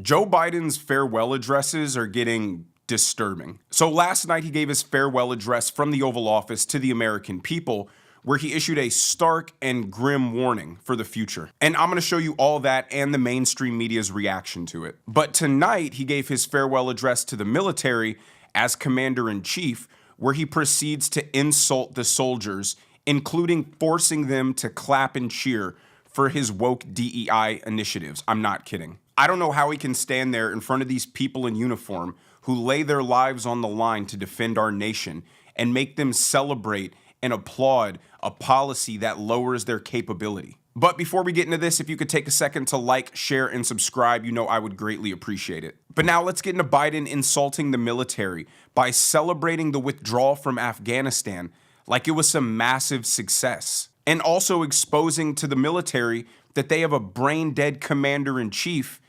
Joe Biden's farewell addresses are getting disturbing. So last night he gave his farewell address from the Oval Office to the American people, where he issued a stark and grim warning for the future. And I'm gonna show you all that and the mainstream media's reaction to it. But tonight he gave his farewell address to the military as commander-in-chief, where he proceeds to insult the soldiers, including forcing them to clap and cheer for his woke DEI initiatives. I'm not kidding. I don't know how he can stand there in front of these people in uniform who lay their lives on the line to defend our nation and make them celebrate and applaud a policy that lowers their capability. But before we get into this, if you could take a second to like, share, and subscribe, you know I would greatly appreciate it. But now let's get into Biden insulting the military by celebrating the withdrawal from Afghanistan like it was some massive success, and also exposing to the military that they have a brain-dead commander-in-chief,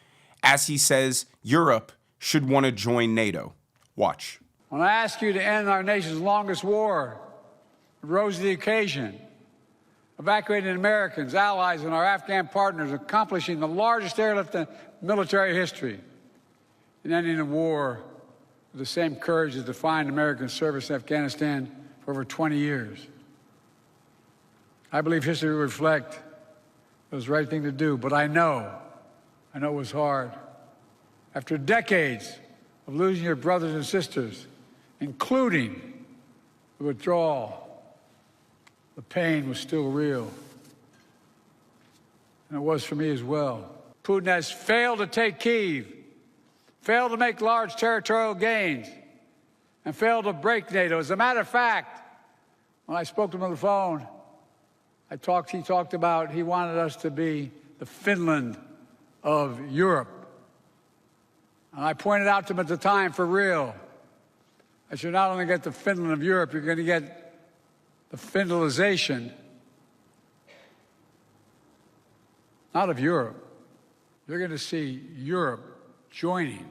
as he says Europe should want to join NATO. Watch. When I ask you to end our nation's longest war, it rose to the occasion, evacuating Americans, allies, and our Afghan partners, accomplishing the largest airlift in military history, and ending a war with the same courage that defined American service in Afghanistan for over 20 years. I believe history will reflect it was the right thing to do, but I know it was hard. After decades of losing your brothers and sisters, including the withdrawal, the pain was still real. And it was for me as well. Putin has failed to take Kyiv, failed to make large territorial gains, and failed to break NATO. As a matter of fact, when I spoke to him on the phone, he talked about he wanted us to be the Finland of Europe. And I pointed out to him at the time, for real, I should not only get the Finland of Europe, you're going to get the Finlandization, not of Europe. You're going to see Europe joining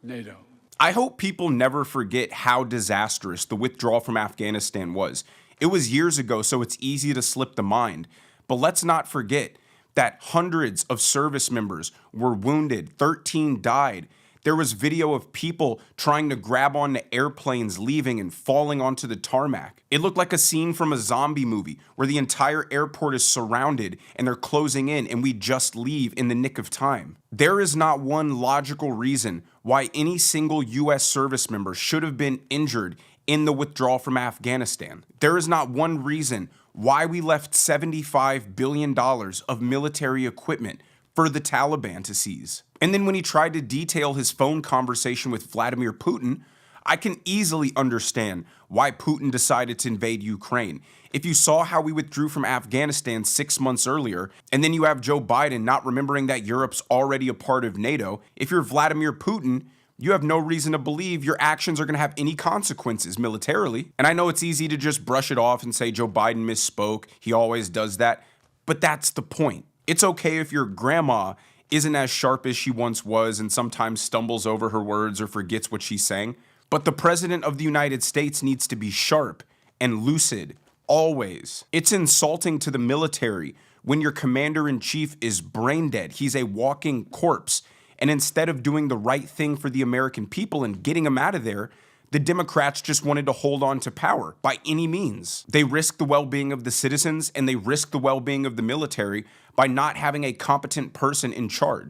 NATO. I hope people never forget how disastrous the withdrawal from Afghanistan was. It was years ago, so it's easy to slip the mind. But let's not forget that hundreds of service members were wounded, 13 died. There was video of people trying to grab onto airplanes leaving and falling onto the tarmac. It looked like a scene from a zombie movie where the entire airport is surrounded and they're closing in and we just leave in the nick of time. There is not one logical reason why any single US service member should have been injured in the withdrawal from Afghanistan. There is not one reason why we left $75 billion of military equipment for the Taliban to seize. And then when he tried to detail his phone conversation with Vladimir Putin, I can easily understand why Putin decided to invade Ukraine. If you saw how we withdrew from Afghanistan 6 months earlier, and then you have Joe Biden not remembering that Europe's already a part of NATO, if you're Vladimir Putin, you have no reason to believe your actions are going to have any consequences militarily. And I know it's easy to just brush it off and say Joe Biden misspoke, he always does that, but that's the point. It's okay if your grandma isn't as sharp as she once was and sometimes stumbles over her words or forgets what she's saying, but the President of the United States needs to be sharp and lucid, always. It's insulting to the military when your commander-in-chief is brain dead. He's a walking corpse. And instead of doing the right thing for the American people and getting him out of there, the Democrats just wanted to hold on to power by any means. They risk the well-being of the citizens and they risk the well-being of the military by not having a competent person in charge.